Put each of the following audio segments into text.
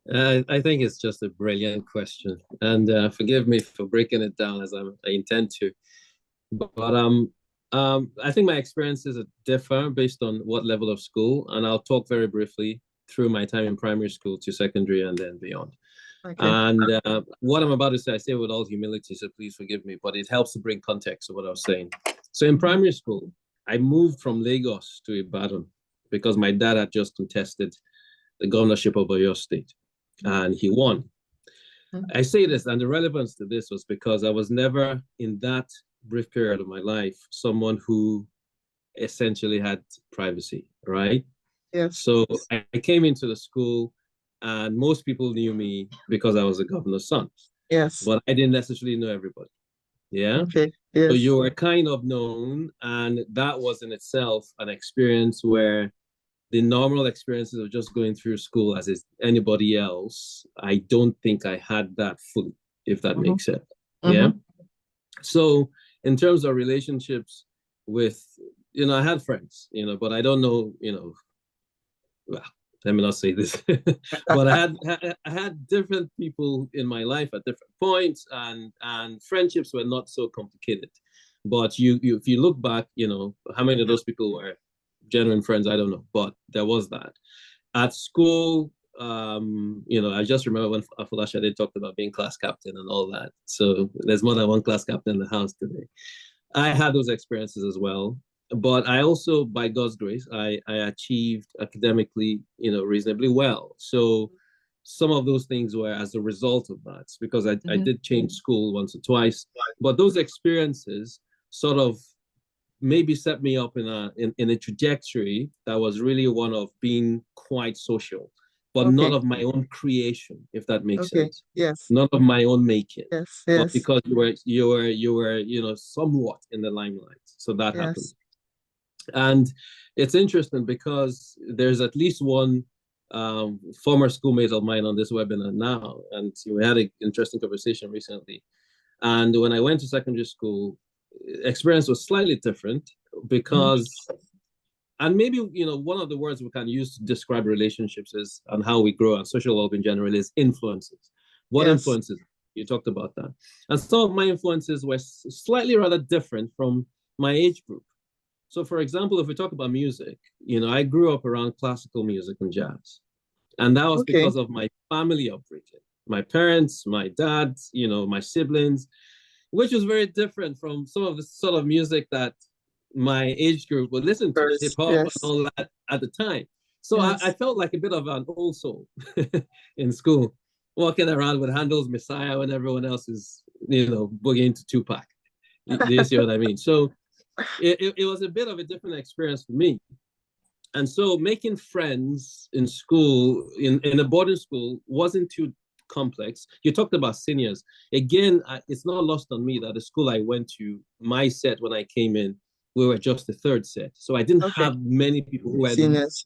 I think it's just a brilliant question, and forgive me for breaking it down as I intend to. But I think my experiences differ based on what level of school, and I'll talk very briefly through my time in primary school to secondary and then beyond. Okay. And what I'm about to say, I say with all humility, so please forgive me, but it helps to bring context to what I was saying. So in primary school, I moved from Lagos to Ibadan because my dad had just contested the governorship of Oyo State, and he won. I say this, and the relevance to this was because I was never in that brief period of my life someone who essentially had privacy, right? Yes. So I came into the school, and most people knew me because I was a governor's son, Yes. but I didn't necessarily know everybody. Yeah. Okay. So Yes. you were kind of known, and that was in itself an experience where the normal experiences of just going through school as is anybody else, I don't think I had that fully, if that Mm-hmm. makes sense. Yeah. Mm-hmm. So in terms of relationships with, I had friends, but I don't know, well, let me not say this, but I had different people in my life at different points, and friendships were not so complicated. But you if you look back, how many of those people were genuine friends, I don't know, but there was that. At school, I just remember when Afulashade talked about being class captain and all that. So there's more than one class captain in the house today. I had those experiences as well. But I also, by God's grace, I achieved academically, reasonably well. So some of those things were as a result of that, because I Mm-hmm. did change school once or twice. But those experiences sort of maybe set me up in a trajectory that was really one of being quite social, but not Okay. of my own creation, if that makes Okay. sense. Yes. Not of my own making, Yes. but Yes. because you were somewhat in the limelight. So that happened. Yes. And it's interesting because there's at least one former schoolmate of mine on this webinar now, and we had an interesting conversation recently. And when I went to secondary school, experience was slightly different Mm-hmm. because, and maybe, one of the words we can use to describe relationships is, and how we grow and social love in general, is influences. What Yes. influences? You talked about that. And some of my influences were slightly rather different from my age group. So, for example, if we talk about music, I grew up around classical music and jazz. And that was Okay. because of my family upbringing. My parents, my dad, my siblings, which was very different from some of the sort of music that my age group would listen to, hip First. hop and Yes. all that at the time. So I Yes. felt like a bit of an old soul in school, walking around with Handel's Messiah when everyone else is, boogieing to Tupac. Do you see what I mean? So it was a bit of a different experience for me. And so making friends in school, in a boarding school, wasn't too complex. You talked about seniors. Again, it's not lost on me that the school I went to, my set when I came in, we were just the third set. So I didn't Okay. have many people who were Seniors.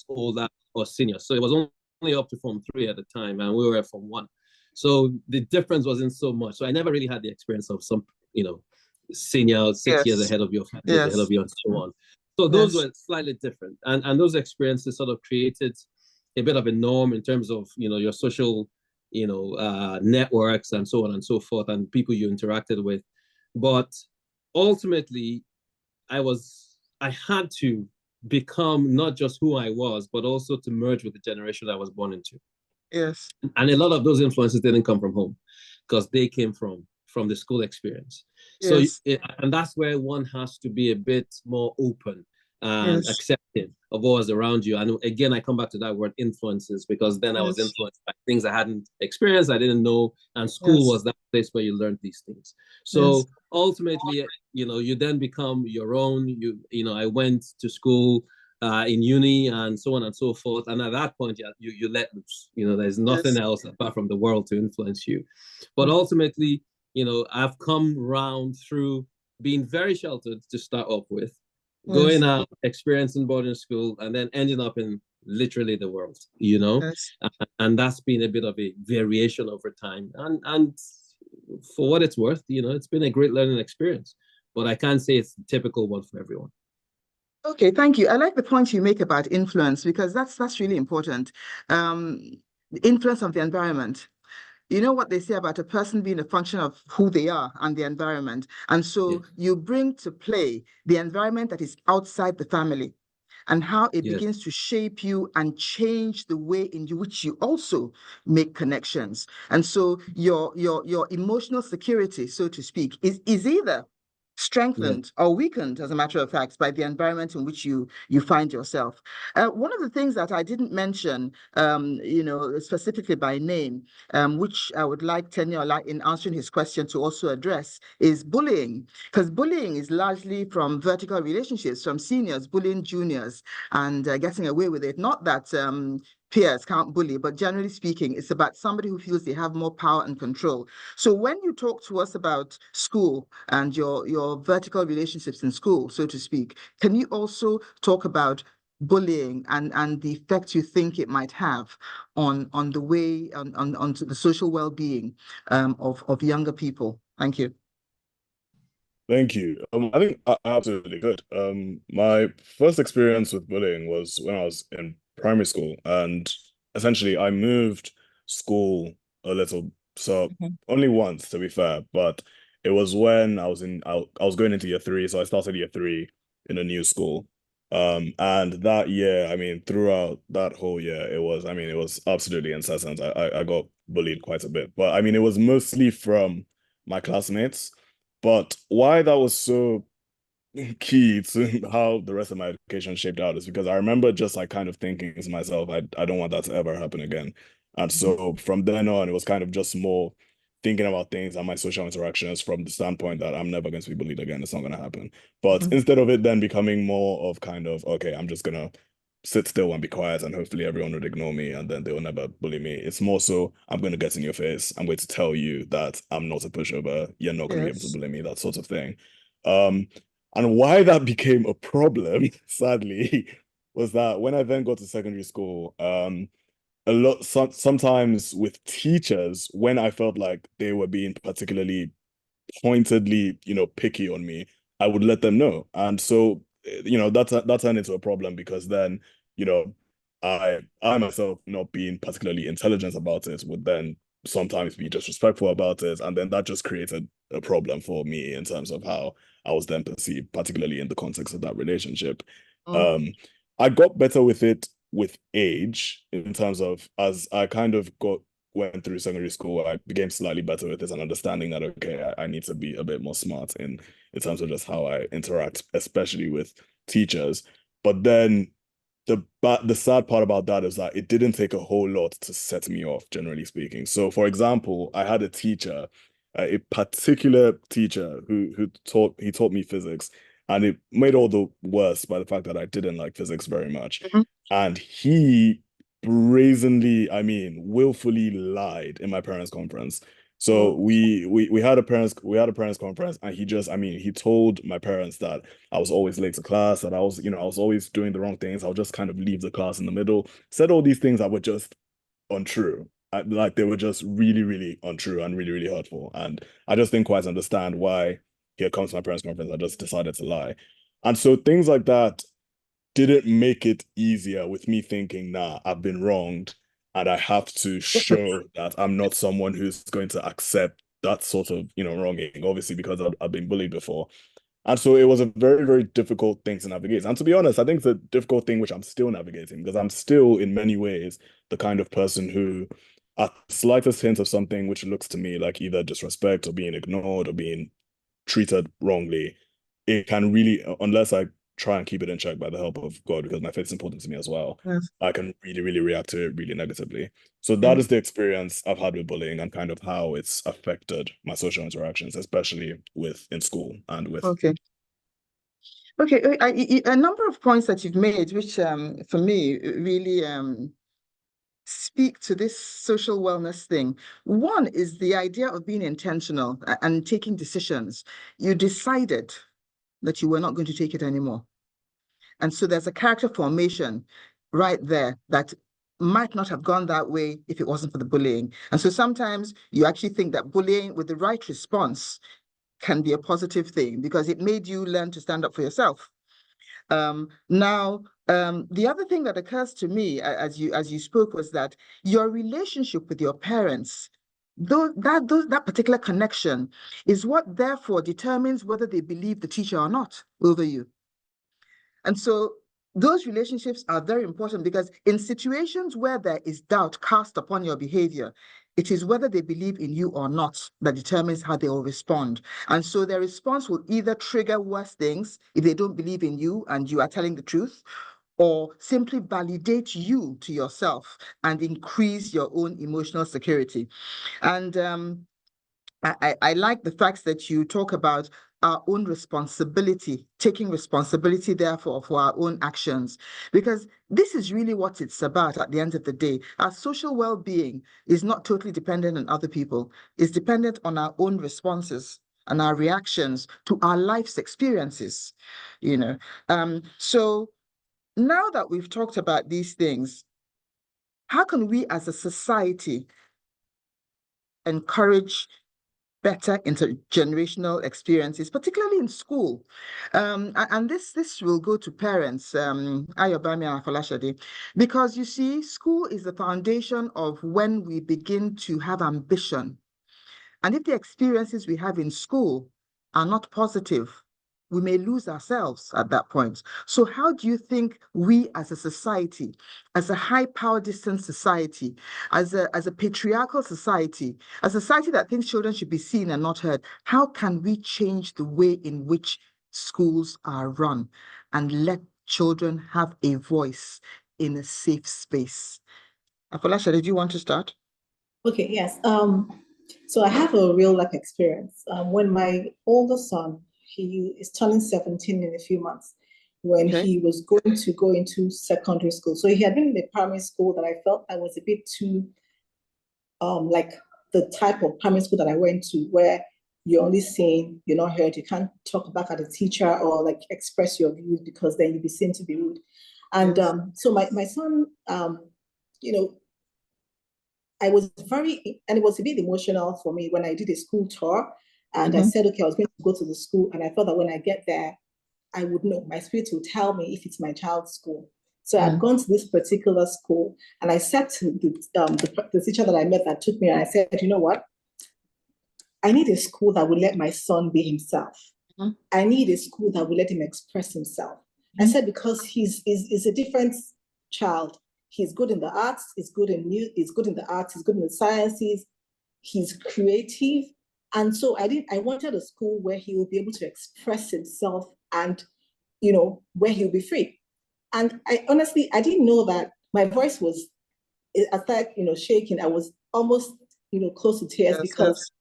older or seniors. So it was only up to Form 3 at the time, and we were Form 1. So the difference wasn't so much. So I never really had the experience of some, senior 6 years Yes. ahead of you, 5 years ahead Yes. of you, and so on. So those Yes. were slightly different, and those experiences sort of created a bit of a norm in terms of your social networks and so on and so forth, and people you interacted with. But ultimately, I had to become not just who I was, but also to merge with the generation I was born into. Yes. And a lot of those influences didn't come from home, because they came from the school experience. So Yes. and that's where one has to be a bit more open and Yes. accepting of what was around you. And again, I come back to that word influences, because then I was Yes. influenced by things I hadn't experienced, I didn't know, and school Yes. was that place where you learned these things. Yes. So ultimately, you then become your own. I went to school in uni and so on and so forth. And at that point, you let loose. There's nothing Yes. else apart from the world to influence you. But ultimately, I've come round through being very sheltered to start off with, going Yes. out, experiencing boarding school, and then ending up in literally the world. Yes. And that's been a bit of a variation over time. And for what it's worth, it's been a great learning experience. But I can't say it's the typical one for everyone. Okay, thank you. I like the point you make about influence because that's really important. Um, the influence of the environment. You know what they say about a person being a function of who they are and the environment. And so Yes. you bring to play the environment that is outside the family and how it Yes. begins to shape you and change the way in which you also make connections. And so your emotional security, so to speak, is either Yeah. strengthened or weakened, as a matter of fact, by the environment in which you find yourself. One of the things that I didn't mention, specifically by name, which I would like Teniola, in answering his question, to also address, is bullying. Because bullying is largely from vertical relationships, from seniors bullying juniors and getting away with it. Not that peers can't bully, but generally speaking, it's about somebody who feels they have more power and control. So when you talk to us about school and your vertical relationships in school, so to speak, can you also talk about bullying and the effect you think it might have on the way on the social well-being of younger people? Thank you. Thank you. I think absolutely good. My first experience with bullying was when I was in primary school, and essentially I moved school a little, so only once to be fair, but it was when I was going into year three, so I started year three in a new school. And that year, I mean, throughout that whole year, it was absolutely incessant. I got bullied quite a bit, but I mean, it was mostly from my classmates. But why that was so key to how the rest of my education shaped out is because I remember just like kind of thinking to myself, I don't want that to ever happen again. And so from then on, it was kind of just more thinking about things and my social interactions from the standpoint that I'm never going to be bullied again. It's not going to happen. But instead of it then becoming more of kind of, okay, I'm just going to sit still and be quiet and hopefully everyone would ignore me and then they will never bully me. It's more so I'm going to get in your face. I'm going to tell you that I'm not a pushover. You're not going to be able to Yes. bully me, that sort of thing. And why that became a problem, sadly, was that when I then got to secondary school, sometimes with teachers, when I felt like they were being particularly pointedly, picky on me, I would let them know. And so, that turned into a problem because then, you know, I myself not being particularly intelligent about it would then sometimes be disrespectful about it. And then that just created a problem for me in terms of how I was then perceived, particularly in the context of that relationship. I got better with it with age in terms of as I kind of went through secondary school, I became slightly better with this and understanding that, okay, I need to be a bit more smart in terms of just how I interact, especially with teachers. But then the sad part about that is that it didn't take a whole lot to set me off, generally speaking. So, for example, I had a teacher, a particular teacher who taught me physics, and it made all the worse by the fact that I didn't like physics very much. And he brazenly, I mean, willfully lied in my parents' conference. So we had a parents conference, and he told my parents that I was always late to class, that I was always doing the wrong things. I would just kind of leave the class in the middle. Said all these things that were just untrue. Like they were just really, really untrue and really, really hurtful. And I just didn't quite understand why he had come to my parents' conference. I just decided to lie. And so things like that didn't make it easier with me thinking, nah, I've been wronged and I have to show that I'm not someone who's going to accept that sort of, wronging, obviously, because I've been bullied before. And so it was a very, very difficult thing to navigate. And to be honest, I think it's a difficult thing which I'm still navigating because I'm still, in many ways, the kind of person who, at the slightest hint of something which looks to me like either disrespect or being ignored or being treated wrongly, it can really, unless I try and keep it in check by the help of God, because my faith is important to me as well, Yes. I can really, really react to it really negatively. So that Okay. is the experience I've had with bullying and kind of how it's affected my social interactions, especially in school and with. Okay. A number of points that you've made, which for me really speak to this social wellness thing. One is the idea of being intentional and taking decisions. You decided that you were not going to take it anymore. And so there's a character formation right there that might not have gone that way if it wasn't for the bullying. And so sometimes you actually think that bullying with the right response can be a positive thing because it made you learn to stand up for yourself. The other thing that occurs to me as you spoke was that your relationship with your parents, that particular connection is what therefore determines whether they believe the teacher or not over you. And so those relationships are very important, because in situations where there is doubt cast upon your behavior, it is whether they believe in you or not that determines how they will respond. And so their response will either trigger worse things if they don't believe in you and you are telling the truth, or simply validate you to yourself and increase your own emotional security. And I like the fact that you talk about our own responsibility, taking responsibility, therefore, for our own actions, because this is really what it's about at the end of the day. Our social well-being is not totally dependent on other people. It's dependent on our own responses and our reactions to our life's experiences, you know. So now that we've talked about these things, how can we as a society encourage better intergenerational experiences, particularly in school? And this will go to parents, Ayobami and Afolashade, because you see, school is the foundation of when we begin to have ambition. And if the experiences we have in school are not positive, we may lose ourselves at that point. So how do you think we as a society, as a high power distance society, as a patriarchal society, a society that thinks children should be seen and not heard, how can we change the way in which schools are run and let children have a voice in a safe space? Afolasha, did you want to start? Okay, yes. So I have a real life experience. When my older son, he is turning 17 in a few months, when he was going to go into secondary school. So he had been in a primary school that I felt I was a bit too, like the type of primary school that I went to, where you're only seen, you're not heard, you can't talk back at a teacher or like express your views, because then you'd be seen to be rude. And so my son, I was and it was a bit emotional for me when I did a school tour, and I said, okay, I was going to go to the school, and I thought that when I get there, I would know, my spirit will tell me if it's my child's school. So I'd gone to this particular school, and I said to the teacher that I met that took me, and I said, you know what? I need a school that will let my son be himself. I need a school that will let him express himself. I said, because he's a different child. He's good in the arts, he's good in the arts, he's good in the sciences, he's creative. And so I wanted a school where he will be able to express himself and, where he'll be free. And I honestly didn't know that my voice was, I started, shaking. I was almost, close to tears, because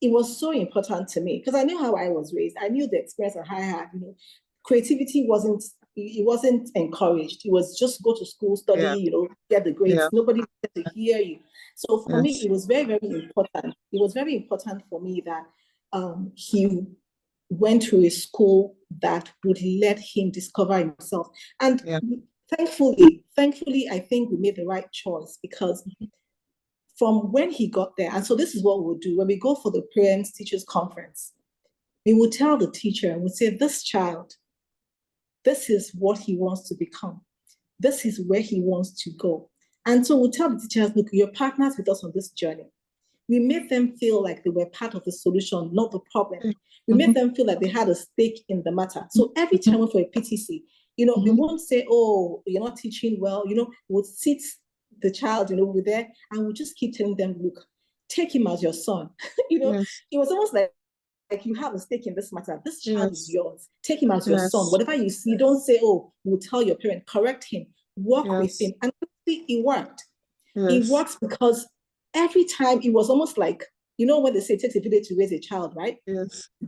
it was so important to me, because I knew how I was raised. I knew the experience that I had, creativity wasn't encouraged. It was just go to school, study, get the grades. Nobody wanted to hear you. So for me, it was very, very important. It was very important for me that he went to a school that would let him discover himself. And thankfully, I think we made the right choice, because from when he got there, and so this is what we'll do when we go for the parents teachers conference, we will tell the teacher, and we'll say, this child, this is what he wants to become. This is where he wants to go. And so we'll tell the teachers, look, you're partners with us on this journey. We made them feel like they were part of the solution, not the problem. We made them feel like they had a stake in the matter. So every time we for a PTC, we won't say, oh, you're not teaching well. We'll sit the child, over there, and we'll just keep telling them, look, take him as your son. It was almost like you have a stake in this matter. This child is yours. Take him as your son. Whatever you see, don't say, oh, we'll tell your parent. Correct him. Work with him. And it worked. It works because every time it was almost like, when they say it takes a village to raise a child, right?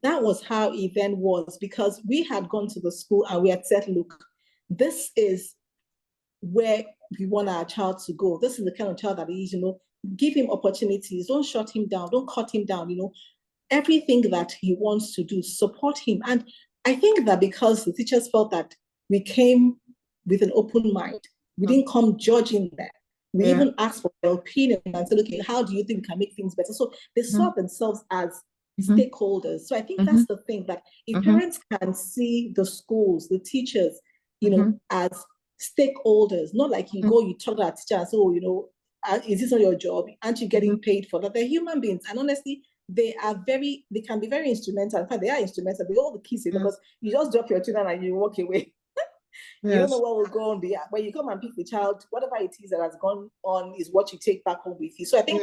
That was how it then was, because we had gone to the school and we had said, look, this is where we want our child to go. This is the kind of child that he is, give him opportunities. Don't shut him down. Don't cut him down, everything that he wants to do, support him. And I think that because the teachers felt that we came with an open mind, we didn't come judging them. We even asked for their opinion and said, okay, how do you think we can make things better? So they saw themselves as stakeholders. So I think that's the thing, that if parents can see the schools, the teachers you know, as stakeholders, not like you go, you talk to our teacher and say, oh, you know, is this not your job? Aren't you getting paid for that? They're human beings. And honestly, they can be very instrumental. In fact, they are instrumental. They all the keys because you just drop your children and you walk away. You don't know what will go on there. When you come and pick the child, whatever it is that has gone on is what you take back home with you. So I think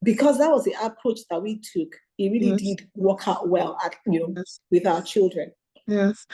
because that was the approach that we took, it really did work out well at, you know, with our children. Yes.